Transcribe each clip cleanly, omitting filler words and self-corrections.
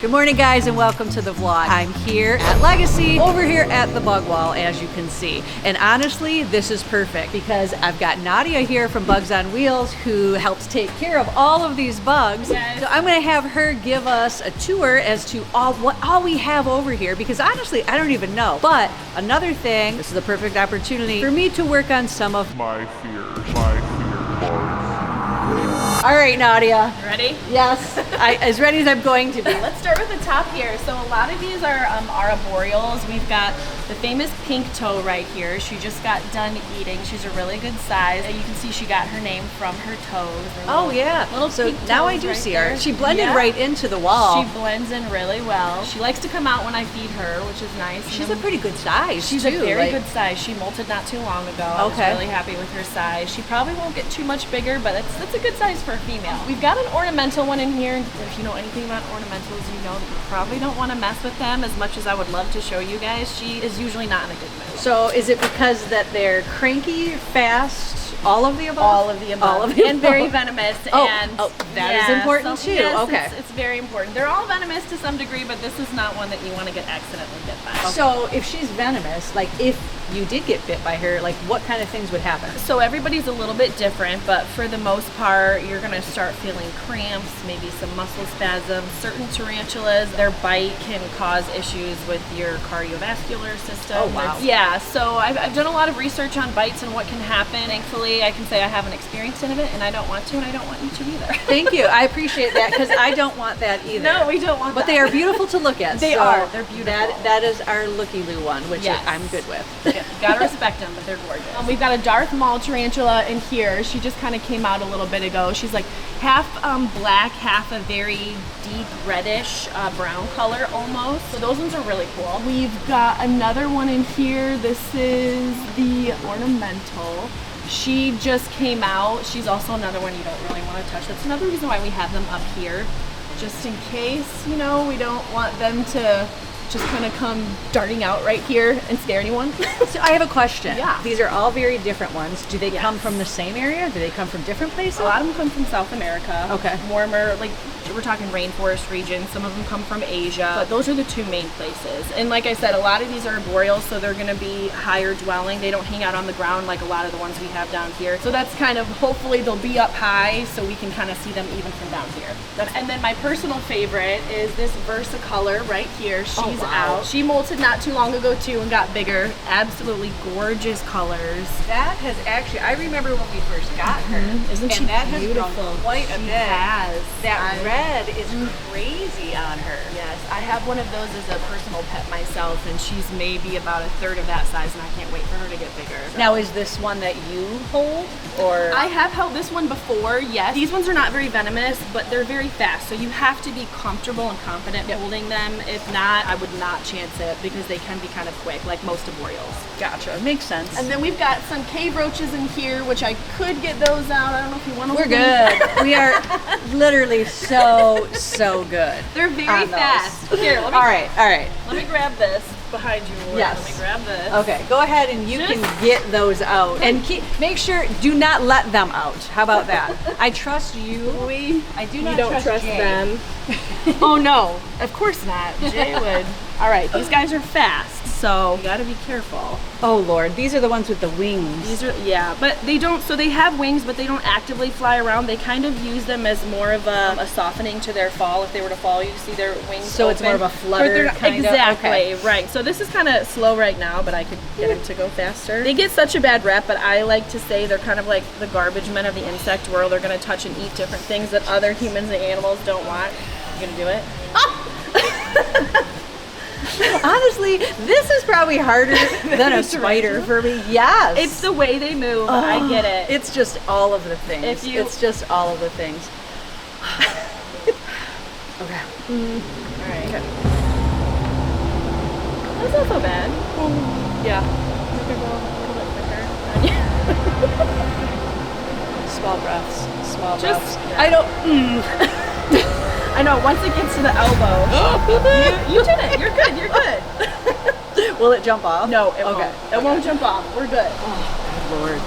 Good morning, guys, and welcome to the vlog. I'm here at Legacy, over here at the bug wall, as you can see. And honestly, this is perfect because I've got Nadia here from Bugs on Wheels who helps take care of all of these bugs. Yes. So I'm gonna have her give us a tour as to all we have over here because honestly, I don't even know. But another thing, this is a perfect opportunity for me to work on some of my fears. All right, Nadia. Ready? Yes, as ready as I'm going to be. Let's start with the top here. So a lot of these are arboreals. We've got the famous pink toe right here. She just got done eating. She's a really good size. And you can see she got her name from her toes. Oh yeah. Little so now I do see her. She blended right into the wall. She blends in really well. She likes to come out when I feed her, which is nice. She's a pretty good size. She's a very good size. She molted not too long ago. I was really happy with her size. She probably won't get too much bigger, but that's a good size for a female. We've got an ornamental one in here. If you know anything about ornamentals, you know that you probably don't want to mess with them as much as I would love to show you guys. She is usually not in a good mood. So is it because that they're cranky, fast, all of the above? All of the above. All of the and very venomous. That is important too. Yes, okay. It's very important. They're all venomous to some degree, but this is not one that you want to get accidentally bit by. Okay. So if she's venomous, like if you did get bit by her, like what kind of things would happen? So everybody's a little bit different, but for the most part, you're going to start feeling cramps, maybe some muscle spasms. Certain tarantulas, their bite can cause issues with your cardiovascular system. Oh, wow. Yeah, so I've done a lot of research on bites and what can happen. Thankfully, I can say I haven't experienced any of it, and I don't want to, and I don't want you to either. Thank you. I appreciate that because I don't want that either. No, we don't want that. But they are beautiful to look at. They are. They're beautiful. That is our looky-loo one, which I'm good with. Yeah, gotta respect them, but they're gorgeous. We've got a Darth Maul tarantula in here. She just kind of came out a little bit ago. She's like half black, half a very deep reddish brown color almost. So those ones are really cool. We've got another one in here. This is the ornamental. She just came out. She's also another one you don't really want to touch. That's another reason why we have them up here, just in case, you know, we don't want them to just kind of come darting out right here and scare anyone. So I have a question. Yeah. These are all very different ones. Do they come from the same area? Do they come from different places? A lot of them come from South America. Okay. Warmer, like we're talking rainforest region. Some of them come from Asia. But those are the two main places. And like I said, a lot of these are arboreal, so they're gonna be higher dwelling. They don't hang out on the ground like a lot of the ones we have down here. So that's kind of, hopefully they'll be up high so we can kind of see them even from down here. And then my personal favorite is this Versicolor right here. She's out. She molted not too long ago too and got bigger. Absolutely gorgeous colors. That has actually, I remember when we first got her. Isn't she that beautiful? Has grown quite a bit. Has. That red is crazy on her. Yes, I have one of those as a personal pet myself, and she's maybe about a third of that size, and I can't wait for her to get bigger. Now, is this one that you hold, or? I have held this one before, yes. These ones are not very venomous, but they're very fast, so you have to be comfortable and confident holding them. If not, I would not chance it because they can be kind of quick, like most arboreals. Gotcha, makes sense. And then we've got some cave roaches in here, which I could get those out. I don't know if you want to. We're good. We are literally so good. They're very fast. Here, let me. All right. Let me grab this behind you. Laura. Yes. Let me grab this. Okay, go ahead and you can get those out. And make sure, do not let them out. How about that? I trust you. I do not trust Jay. them. Oh no, of course not. Jay would. All right, these guys are fast, so you gotta be careful. Oh Lord, these are the ones with the wings. These are, but they don't, so they have wings, but they don't actively fly around. They kind of use them as more of a softening to their fall. If they were to fall, you see their wings So open. it's more of a flutter kind of? Exactly, right. So this is kind of slow right now, but I could get them to go faster. They get such a bad rep, but I like to say they're kind of like the garbage men of the insect world. They're gonna touch and eat different things that other humans and animals don't want. You gonna do it? Honestly, this is probably harder than a spider for me. Yes. It's the way they move. I get it. It's just all of the things. It's just all of the things. Okay. All right. Okay. That's not so bad. Yeah. You could go a little bit quicker. Small breaths. Small breaths. Yeah. I don't. I know, once it gets to the elbow, you did it. You're good. You're good. Will it jump off? No, it won't. It won't jump off. We're good. Oh, Lord.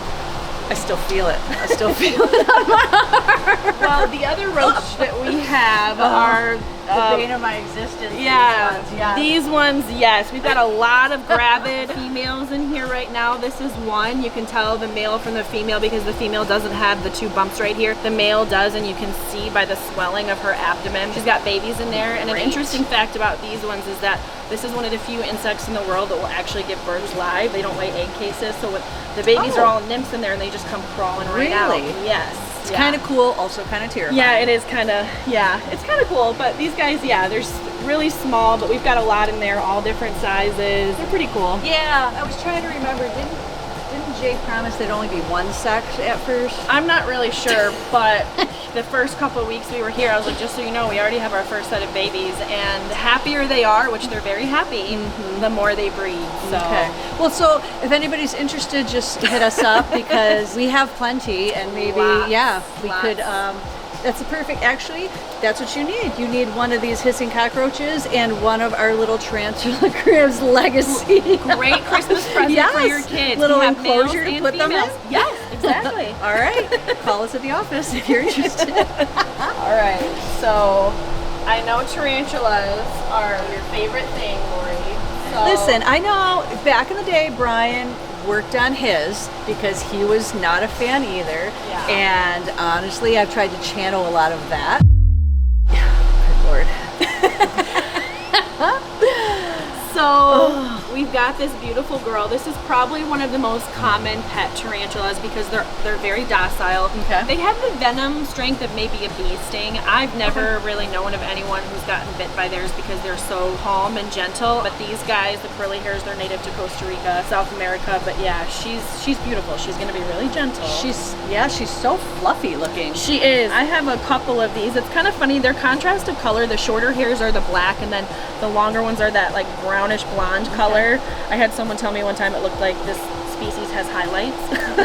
I still feel it. I still feel it on my arm. Well, the other roach that we have are the bane of my existence. Yeah, these ones, yes. We've got a lot of gravid females in here right now. This is one. You can tell the male from the female because the female doesn't have the two bumps right here. The male does, and you can see by the swelling of her abdomen. She's got babies in there. And an interesting fact about these ones is that this is one of the few insects in the world that will actually give birth live. They don't lay egg cases, so the babies are all nymphs in there, and they just come crawling right out. Yes. It's kind of cool, also kind of terrifying. Yeah, it is kind of, it's kind of cool. But these guys, they're really small, but we've got a lot in there, all different sizes. They're pretty cool. Yeah, I was trying to remember, didn't Jay promise there'd only be one sex at first? I'm not really sure, but the first couple of weeks we were here, I was like, just so you know, we already have our first set of babies, and the happier they are, which they're very happy, the more they breed. So. Okay. Well, so if anybody's interested, just hit us up because we have plenty, and maybe, we could. That's the perfect. Actually, that's what you need. You need one of these hissing cockroaches and one of our little tarantula cribs legacy. Great Christmas present for your kids. Little enclosure to put them in. Yes, exactly. All right. Call us at the office if you're interested. All right. So I know tarantulas are your favorite thing, Lori. So. Listen, I know back in the day, Brian worked on his because he was not a fan either. Yeah. And honestly, I've tried to channel a lot of that. Good Lord. So we've got this beautiful girl. This is probably one of the most common pet tarantulas because they're very docile. Okay. They have the venom strength of maybe a bee sting. I've never really known of anyone who's gotten bit by theirs because they're so calm and gentle. But these guys, the curly hairs, they're native to Costa Rica, South America. But yeah, she's beautiful. She's gonna be really gentle. She's so fluffy looking. She is. I have a couple of these. It's kind of funny. Their contrast of color, the shorter hairs are the black, and then the longer ones are that like brownish blonde color. I had someone tell me one time it looked like this species has highlights.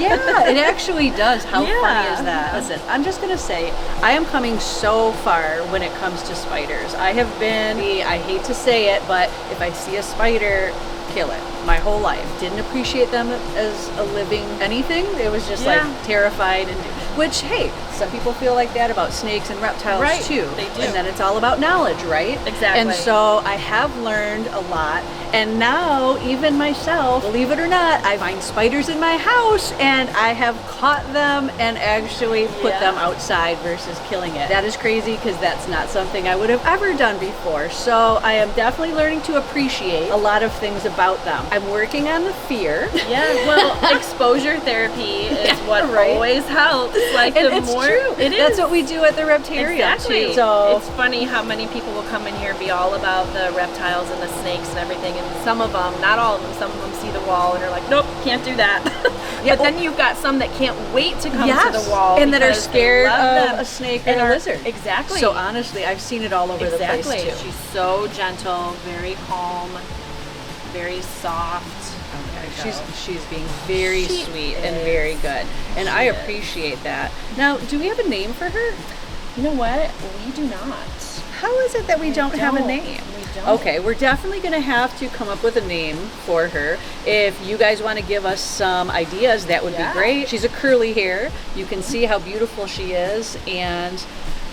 Yeah, it actually does. How funny is that? Listen, I'm just gonna say, I am coming so far when it comes to spiders. I hate to say it, but if I see a spider, kill it. My whole life. Didn't appreciate them as a living anything. It was just like terrified, and which, hey, some people feel like that about snakes and reptiles too. They do. And then it's all about knowledge, right? Exactly. And so I have learned a lot. And now, even myself, believe it or not, I find spiders in my house and I have caught them and actually put them outside versus killing it. That is crazy because that's not something I would have ever done before. So I am definitely learning to appreciate a lot of things about them. I'm working on the fear. Yeah, well, exposure therapy is what always helps. Like, and the it's more true. it is. That's what we do at the Reptarium too. So it's funny how many people will come in here and be all about the reptiles and the snakes and everything. And some of them, not all of them, some of them see the wall and are like, nope, can't do that. But then you've got some that can't wait to come to the wall. And that are scared of a snake or a lizard. Exactly. So honestly, I've seen it all over the place too. She's so gentle, very calm, very soft. She's being very sweet and very good. And I appreciate that. Now, do we have a name for her? You know what? We do not. How is it that we don't have a name? We don't. Okay, we're definitely going to have to come up with a name for her. If you guys want to give us some ideas, that would be great. She's a curly hair. You can see how beautiful she is and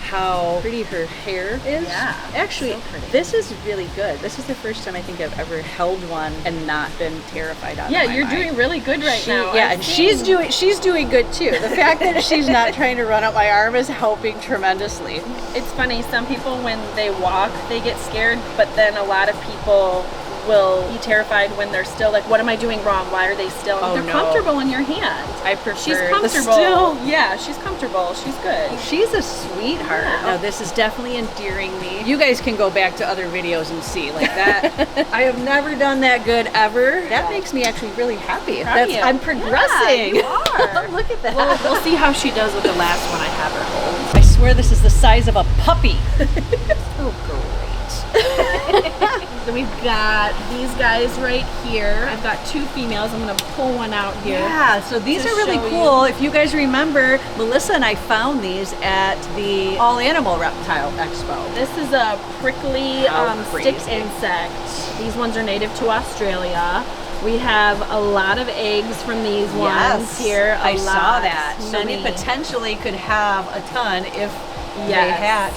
how pretty her hair is. Yeah. Actually, so this is really good. This is the first time I think I've ever held one and not been terrified out of my you're mind. doing really good right now. Yeah, and she's doing good too. The fact that she's not trying to run up my arm is helping tremendously. It's funny, some people when they walk, they get scared, but then a lot of people will be terrified when they're still like, what am I doing wrong? Why are they still? They're comfortable in your hand. I prefer She's comfortable. Yeah, she's comfortable. She's good. She's a sweetheart. Yeah. Now this is definitely endearing me. You guys can go back to other videos and see like that. I have never done that good ever. That makes me actually really happy. I'm progressing. Yeah, you are. Look at that. We'll see how she does with the last one I have her hold. I swear this is the size of a puppy. Oh, great. So we've got these guys right here. I've got two females. I'm going to pull one out here. Yeah, so these are really cool. If you guys remember, Melissa and I found these at the All Animal Reptile Expo. This is a prickly stick insect. These ones are native to Australia. We have a lot of eggs from these ones here. I saw that. So we potentially could have a ton if they hatch.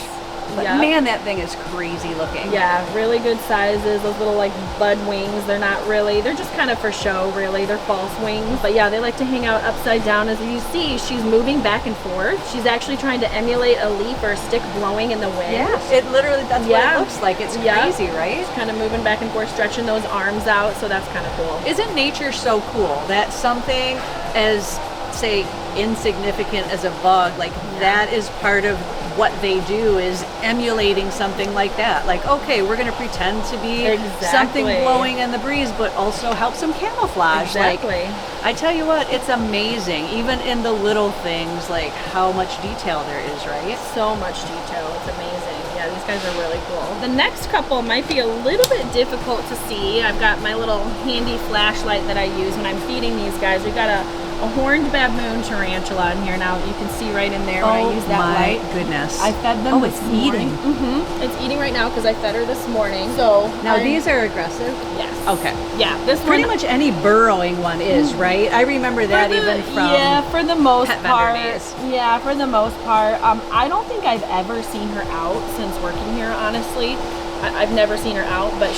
But Yep. man, that thing is crazy looking. Yeah, really good sizes. Those little like bud wings, they're not really, they're just kind of for show really. They're false wings. But yeah, they like to hang out upside down. As you see, she's moving back and forth. She's actually trying to emulate a leaf or a stick blowing in the wind. Yeah, it literally, that's what it looks like. It's crazy, right? She's kind of moving back and forth, stretching those arms out, so that's kind of cool. Isn't nature so cool that something as, say, insignificant as a bug, like that is part of what they do, is emulating something like that. Like, okay, we're going to pretend to be something blowing in the breeze, but also help some camouflage. Exactly. Like, I tell you what, it's amazing, even in the little things, like how much detail there is, right? So much detail. It's amazing. Yeah, these guys are really cool. The next couple might be a little bit difficult to see. I've got my little handy flashlight that I use when I'm feeding these guys. We've got a horned baboon tarantula in here now. You can see right in there when I use that light. Oh my goodness. I fed them it's eating. It's eating right now because I fed her this morning. So now these are aggressive? Yes. Okay. Yeah, this pretty one, much any burrowing one is, right? I remember that even from for the most pet vendor part. days. Yeah, for the most part. I don't think I've ever seen her out since working here, honestly. I've never seen her out, but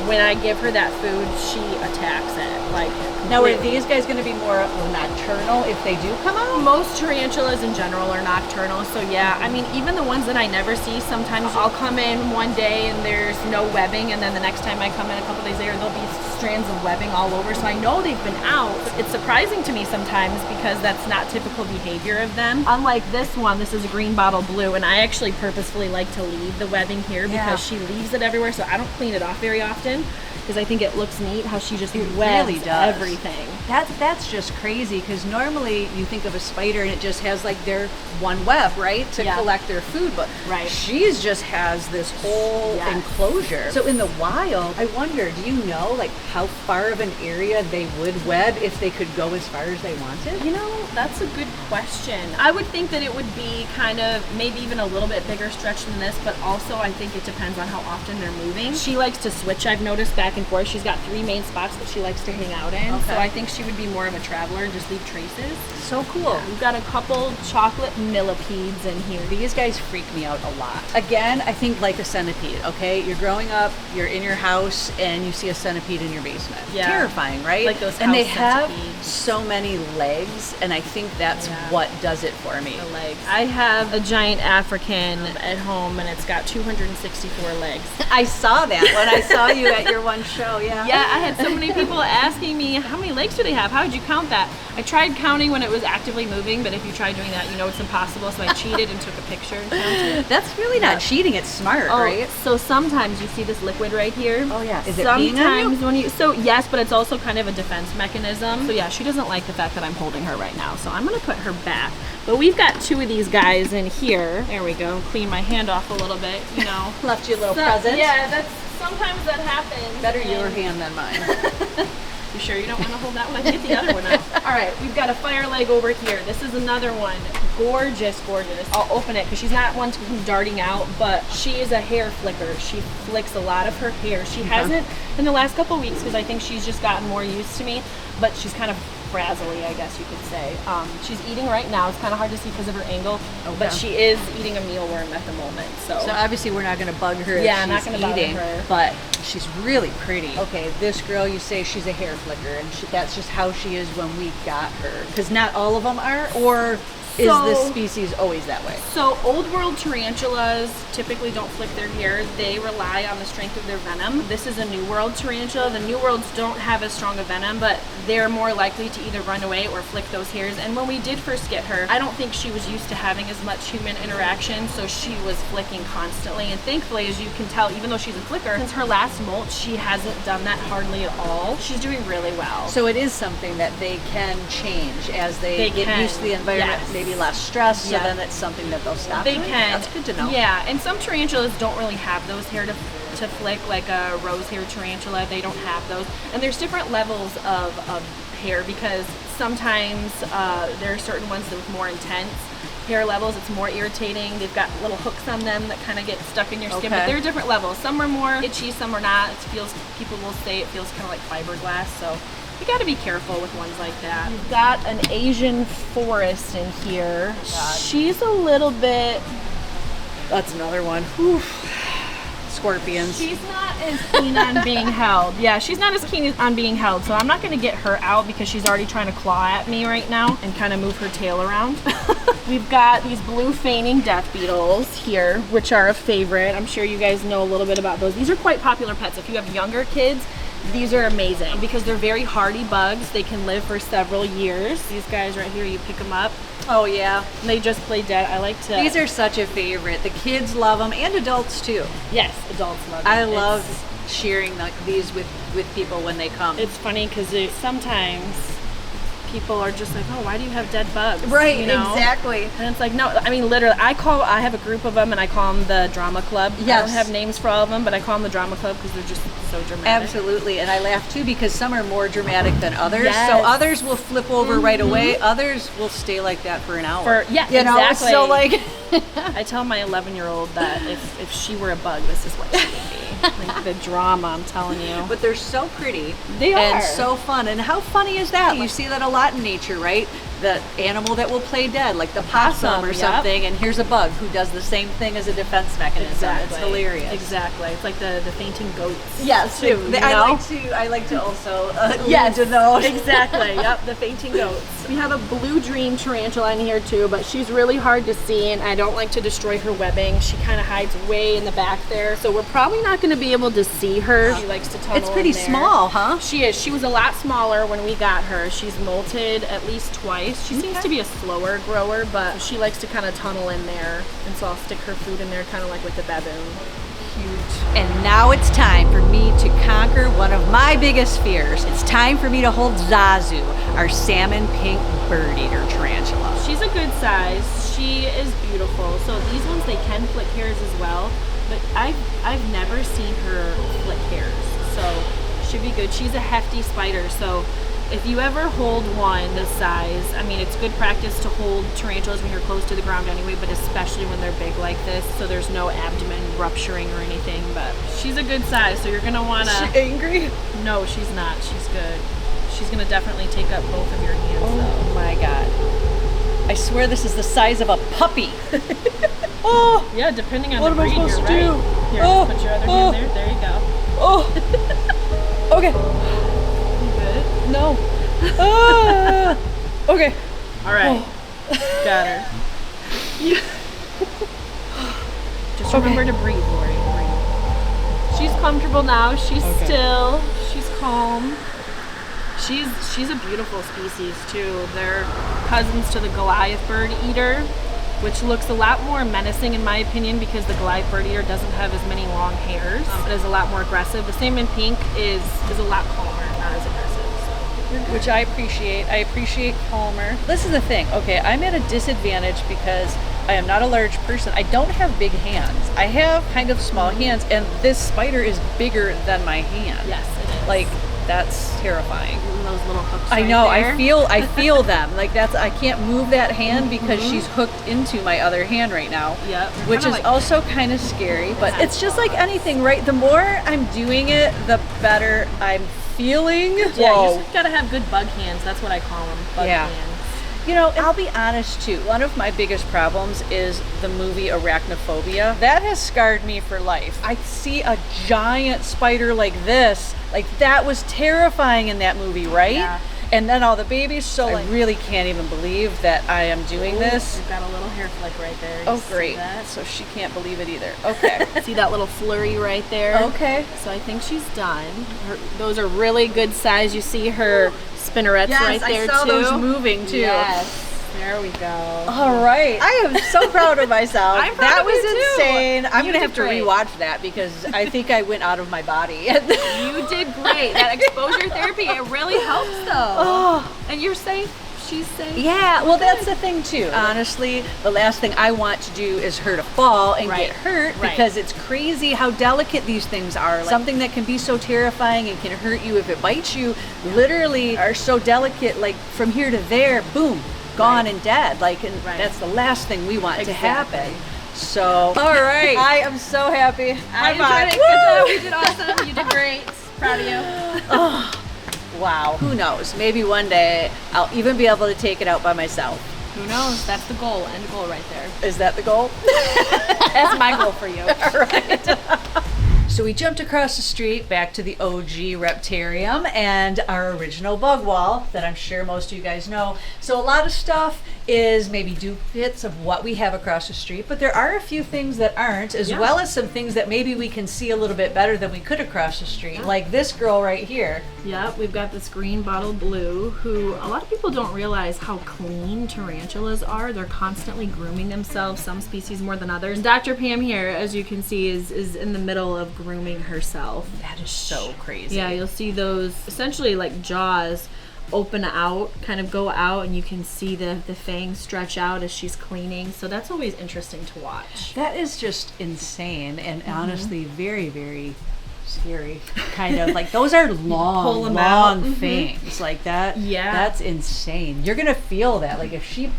when I give her that food, she attacks it. Like, now, are these guys going to be more nocturnal if they do come out? Most tarantulas in general are nocturnal, so yeah. I mean, even the ones that I never see, sometimes I'll come in one day and there's no webbing, and then the next time I come in a couple days later, there'll be strands of webbing all over, so I know they've been out. It's surprising to me sometimes because that's not typical behavior of them. Unlike this one, this is a green bottle blue, and I actually purposefully like to leave the webbing here because she leaves it everywhere, so I don't clean it off very often because I think it looks neat how she just webs really does. Everything. That's just crazy, because normally you think of a spider and it just has like their one web, right, to collect their food, but she's just has this whole enclosure. So in the wild, I wonder, do you know like how far of an area they would web if they could go as far as they wanted? You know, that's a good question. I would think that it would be kind of maybe even a little bit bigger stretch than this, but also I think it depends on how often they're moving. She likes to switch, I've noticed, back and forth. She's got 3 main spots that she likes to hang out in. So I think she would be more of a traveler, just leave traces. So cool. Yeah. We've got a couple chocolate millipedes in here. These guys freak me out a lot. Again, I think like a centipede, okay? You're growing up, you're in your house, and you see a centipede in your basement. Yeah. Terrifying, right? Like those house and they centipedes. have so many legs, and I think that's what does it for me. The legs. I have a giant African at home, and it's got 264 legs. I saw that when I saw you at your one show, yeah. Yeah, I had so many people asking me, how many legs do they have? How did you count that? I tried counting when it was actively moving, but if you try doing that, you know it's impossible, so I cheated and took a picture and counted. That's really not cheating, it's smart, right? So sometimes you see this liquid right here. Oh yeah, is it sometimes peeing on you? so yes, but it's also kind of a defense mechanism. So yeah, she doesn't like the fact that I'm holding her right now, so I'm gonna put her back. But we've got 2 of these guys in here. There we go, clean my hand off a little bit, you know. Left you a little present. Yeah, sometimes that happens. Better your hand than mine. You sure you don't want to hold that one? I can get the other one out. All right, we've got a fire leg over here. This is another one. Gorgeous, gorgeous. I'll open it because she's not one to come darting out, but she is a hair flicker. She flicks a lot of her hair. She hasn't in the last couple weeks because I think she's just gotten more used to me, but she's kind of frazzly, I guess you could say. She's eating right now. It's kind of hard to see because of her angle, but she is eating a mealworm at the moment. So obviously we're not going to bug her I'm if not she's gonna eating, bother her. but she's really pretty. Okay, this girl, you say she's a hair flicker, and that's just how she is when we got her. Because not all of them are, or is this species always that way? So old world tarantulas typically don't flick their hair. They rely on the strength of their venom. This is a new world tarantula. The new worlds don't have as strong a venom, but they're more likely to either run away or flick those hairs. And when we did first get her, I don't think she was used to having as much human interaction, so she was flicking constantly. And thankfully, as you can tell, even though she's a flicker, since her last molt, she hasn't done that hardly at all. She's doing really well. So it is something that they can change as they get used to the environment. Yes. Maybe less stress, so then it's something that they'll stop They doing. can. That's good to know. Yeah, and some tarantulas don't really have those hair to flick, like a rose hair tarantula. They don't have those. And there's different levels of hair because sometimes there are certain ones that with more intense hair levels, it's more irritating. They've got little hooks on them that kind of get stuck in your skin, but there are different levels. Some are more itchy, some are not. People will say it feels kind of like fiberglass, so you got to be careful with ones like that. You've got an Asian forest in here. She's a little bit That's another one. Whew. Scorpions. She's not as keen on being held. Yeah, she's not as keen on being held, so I'm not gonna get her out because she's already trying to claw at me right now and kind of move her tail around. We've got these blue feigning death beetles here, which are a favorite. I'm sure you guys know a little bit about those. These are quite popular pets. If you have younger kids, these are amazing because they're very hardy bugs. They can live for several years. These guys right here, you pick them up. Oh yeah. And they just play dead. I like to... These are such a favorite. The kids love them and adults too. Yes, adults love them. I love sharing these with people when they come. It's funny because sometimes people are just like, oh, why do you have dead bugs? Right, you know? exactly. And it's like, no, I mean, literally, I have a group of them and I call them the drama club. Yes. I don't have names for all of them, but I call them the drama club because they're just so dramatic. Absolutely, and I laugh too because some are more dramatic than others. Yes. So others will flip over right away. Others will stay like that for an hour. Yeah, you know? exactly. So like, I tell my 11-year-old that if she were a bug, this is what she would be. Like the drama, I'm telling you. but they're so pretty. They are. And so fun. And how funny is that? You see that a lot in nature, right? The animal that will play dead, like the possum or Yep. something, and here's a bug who does the same thing as a defense mechanism. Exactly. It's hilarious. Exactly. It's like the fainting goats. Yes, too. You know? I like to also Yes, lean to those. exactly. Yep, the fainting goats. We have a blue dream tarantula in here too, but she's really hard to see, and I don't like to destroy her webbing. She kind of hides way in the back there, so we're probably not going to be able to see her. She likes to tunnel. It's pretty in there. small, huh? She is. She was a lot smaller when we got her. She's molted at least twice. She seems to be a slower grower, but she likes to kind of tunnel in there, and so I'll stick her food in there, kind of like with the baboon. Huge. And now it's time for me to conquer one of my biggest fears. It's time for me to hold Zazu, our salmon pink bird eater tarantula. She's a good size. She is beautiful. So these ones, they can flick hairs as well, but I've never seen her flick hairs. So should be good. She's a hefty spider, so if you ever hold one this size, I mean, it's good practice to hold tarantulas when you're close to the ground anyway, but especially when they're big like this, so there's no abdomen rupturing or anything. But she's a good size, so you're gonna wanna... Is she angry? No, she's not. She's good. She's gonna definitely take up both of your hands, though. Oh my god. I swear this is the size of a puppy. Oh! Yeah, depending on What the am I breed, supposed you're to do? right. Here, Oh, put your other oh. hand there. There you go. Oh! Okay. You good? No. Ah. Okay. All right. Got her. Just remember to breathe, Lori. Breathe. She's comfortable now. She's still. She's calm. She's a beautiful species too. They're cousins to the Goliath bird eater, which looks a lot more menacing in my opinion because the Goliath bird eater doesn't have as many long hairs. It is a lot more aggressive. The salmon pink is a lot calmer, not as aggressive. Which I appreciate. I appreciate calmer. This is the thing. Okay, I'm at a disadvantage because I am not a large person. I don't have big hands. I have kind of small hands, and this spider is bigger than my hand. Yes, it is. Like, that's terrifying. And those little hooks. I right know. there. I feel them. Like I can't move that hand because she's hooked into my other hand right now. Yep. Which is Kinda like- also kind of scary, but it's just like anything, right? The more I'm doing it, the better I'm feeling. Yeah, you just gotta have good bug hands. That's what I call them. Bug Yeah. hands. You know, I'll be honest too. One of my biggest problems is the movie Arachnophobia. That has scarred me for life. I see a giant spider like this. Like, that was terrifying in that movie, right? Yeah. And then all the babies. So I really can't even believe that I am doing this. You've got a little hair flick right there. You Oh, see great. that? So she can't believe it either. Okay. See that little flurry right there? Okay. So I think she's done. Those are really good size. You see her spinnerets right there I saw too. those moving too. Yes. There we go. All right. I am so proud of myself. I'm proud that of was you, too. insane. I'm You going to did have to great. rewatch that because I think I went out of my body. You did great. That exposure therapy, it really helps though. Oh. And you're safe. She's safe. Yeah, well, that's the thing too. Honestly, the last thing I want to do is her to fall and Right. get hurt Right. because it's crazy how delicate these things are. Like, something that can be so terrifying and can hurt you if it bites you literally are so delicate, like from here to there, boom, gone and dead. Like, and that's the last thing we want to happen. So, all right. I am so happy. I High enjoyed five. it. Good job. You did awesome. You did great. Proud of you. Wow. Who knows? Maybe one day I'll even be able to take it out by myself. Who knows? That's the goal, end goal right there. Is that the goal? That's my goal for you. Right. So we jumped across the street back to the OG Reptarium and our original bug wall that I'm sure most of you guys know. So a lot of stuff is maybe duplicates of what we have across the street, but there are a few things that aren't, as well as some things that maybe we can see a little bit better than we could across the street, like this girl right here. Yep, we've got this green bottle blue, who a lot of people don't realize how clean tarantulas are. They're constantly grooming themselves, some species more than others. Dr. Pam here, as you can see, is in the middle of grooming herself. That is so crazy. Yeah, you'll see those essentially like jaws open out, kind of go out, and you can see the fangs stretch out as she's cleaning. So that's always interesting to watch. That is just insane and honestly very, very scary. Kind of like those are long fangs like that. Yeah, that's insane. You're gonna feel that, like if she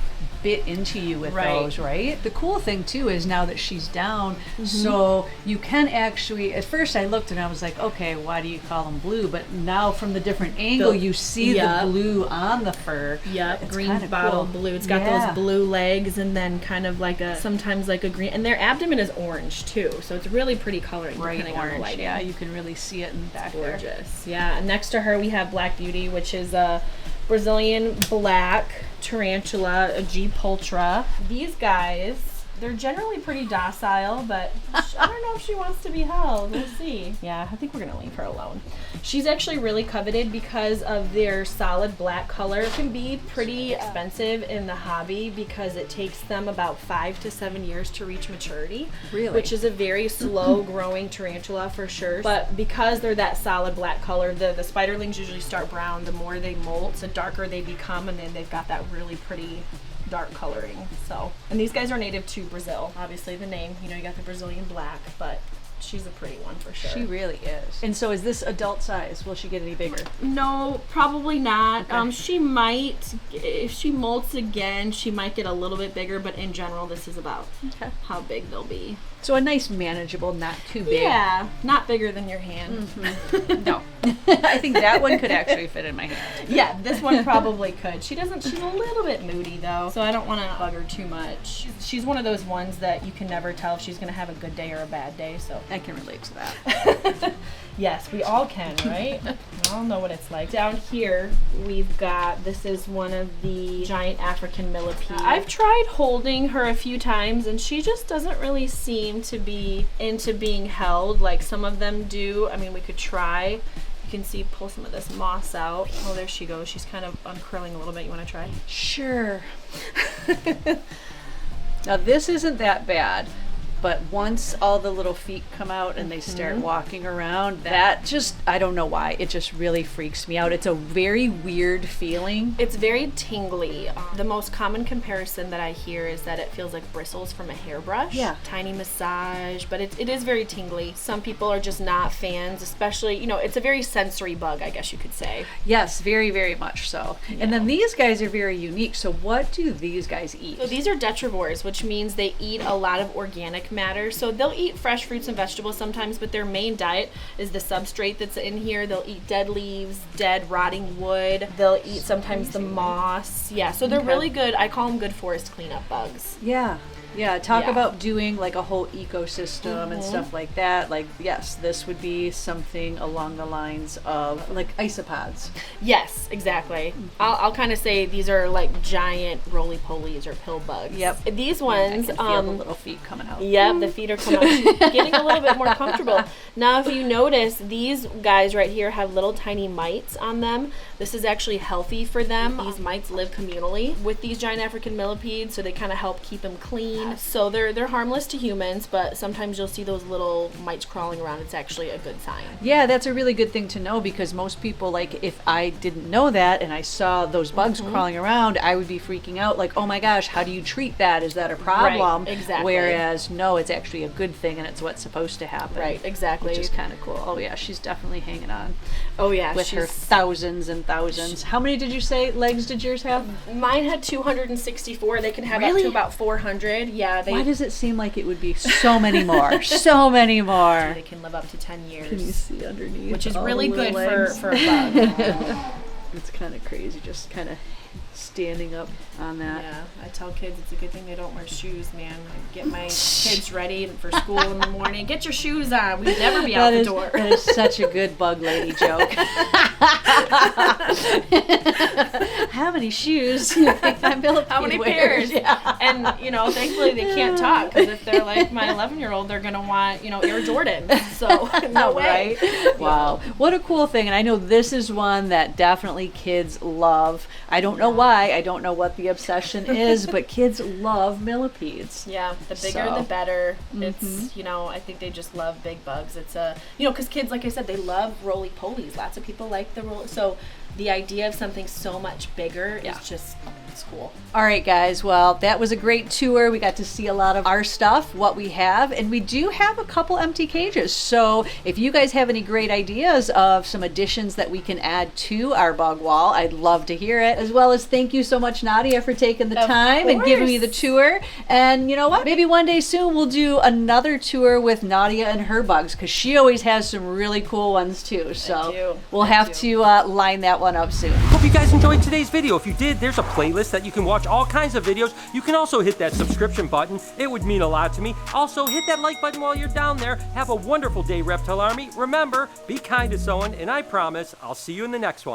bit into you with those, right? The cool thing too is now that she's down, so you can actually, at first I looked and I was like, okay, why do you call them blue? But now from the different angle, you see the blue on the fur. Yep, green bottle blue. It's got those blue legs and then kind of like a, sometimes like a green, and their abdomen is orange too, so it's really pretty coloring depending on the lighting. Yeah, you can really see it in the back there. Gorgeous. Yeah, and next to her we have Black Beauty, which is a Brazilian black tarantula, a G. pulchra. These guys, they're generally pretty docile, but I don't know if she wants to be held. We'll see. Yeah, I think we're gonna leave her alone. She's actually really coveted because of their solid black color. It can be pretty expensive in the hobby because it takes them about 5 to 7 years to reach maturity. Really? Which is a very slow growing tarantula for sure. But because they're that solid black color, the spiderlings usually start brown. The more they molt, the darker they become, and then they've got that really pretty dark coloring. So, and these guys are native to Brazil. Obviously the name, you know, you got the Brazilian black, but she's a pretty one for sure. She really is. And so is this adult size? Will she get any bigger? No, probably not. Okay. She might, if she molts again, she might get a little bit bigger, but in general this is about how big they'll be. So a nice manageable, not too big. Yeah, not bigger than your hand. No. I think that one could actually fit in my hand. Yeah, this one probably could. She's a little bit moody though, so I don't want to bug her too much. She's one of those ones that you can never tell if she's going to have a good day or a bad day, so I can relate to that. Yes, we all can, right? We all know what it's like. Down here, we've got, this is one of the giant African millipedes. I've tried holding her a few times, and she just doesn't really seem to be into being held like some of them do. I mean, we could try. You can see, pull some of this moss out. Oh, there she goes. She's kind of uncurling a little bit. You want to try? Sure. Now, this isn't that bad. But once all the little feet come out and they start walking around, that just, I don't know why, it just really freaks me out. It's a very weird feeling. It's very tingly. The most common comparison that I hear is that it feels like bristles from a hairbrush. Yeah. Tiny massage, but it is very tingly. Some people are just not fans, especially, you know, it's a very sensory bug, I guess you could say. Yes, very, very much so. Yeah. And then these guys are very unique. So what do these guys eat? So these are detrivores, which means they eat a lot of organic matter. So they'll eat fresh fruits and vegetables sometimes, but their main diet is the substrate that's in here. They'll eat dead leaves, dead rotting wood. They'll eat sometimes the moss. Yeah, so they're really good. I call them good forest cleanup bugs. Yeah. Yeah, talk about doing like a whole ecosystem and stuff like that. Like, yes, this would be something along the lines of like isopods. Yes, exactly. I'll kind of say these are like giant roly-polies or pill bugs. Yep. These ones, I can feel the little feet coming out. Yep, the feet are coming out. Getting a little bit more comfortable. Now, if you notice, these guys right here have little tiny mites on them. This is actually healthy for them. These mites live communally with these giant African millipedes, so they kind of help keep them clean. So they're harmless to humans, but sometimes you'll see those little mites crawling around. It's actually a good sign. Yeah, that's a really good thing to know, because most people, like, if I didn't know that and I saw those bugs crawling around, I would be freaking out like, oh my gosh, how do you treat that? Is that a problem? Right, exactly. Whereas no, it's actually a good thing and it's what's supposed to happen. Right, exactly. Which is kind of cool. Oh yeah, she's definitely hanging on. Oh yeah, with her thousands and thousands. How many did you say legs did yours have? Mine had 264. They can have up to about 400. Yeah. Why does it seem like it would be so many more? So many more. They can live up to 10 years. Can you see underneath? Which is really good for a bug. It's kind of crazy, just kind of standing up on that. Yeah, I tell kids it's a good thing they don't wear shoes, man. I get my kids ready for school in the morning. Get your shoes on. We'd never be out the door. That is such a good bug lady joke. How many shoes do you think my millipede How many wears? pairs? Yeah. And, you know, thankfully they can't talk, because if they're like my 11-year-old, they're going to want, you know, Air Jordans. So, no way. Right? Wow. What a cool thing. And I know this is one that definitely kids love. I don't know why. I don't know what the obsession is, but kids love millipedes. Yeah, the bigger the better. It's, you know, I think they just love big bugs. It's you know, because kids, like I said, they love roly-polies. Lots of people like the roly. So the idea of something so much bigger is just, it's cool. All right, guys. Well, that was a great tour. We got to see a lot of our stuff, what we have, and we do have a couple empty cages. So if you guys have any great ideas of some additions that we can add to our bug wall, I'd love to hear it. As well as thank you so much, Nadia, for taking the time and giving me the tour. And you know what? Maybe one day soon we'll do another tour with Nadia and her bugs, because she always has some really cool ones too. So we'll have to line that one up soon. Hope you guys enjoyed today's video. If you did, there's a playlist that you can watch all kinds of videos. You can also hit that subscription button. It would mean a lot to me. Also, hit that like button while you're down there. Have a wonderful day, Reptile Army. Remember, be kind to someone, and I promise I'll see you in the next one.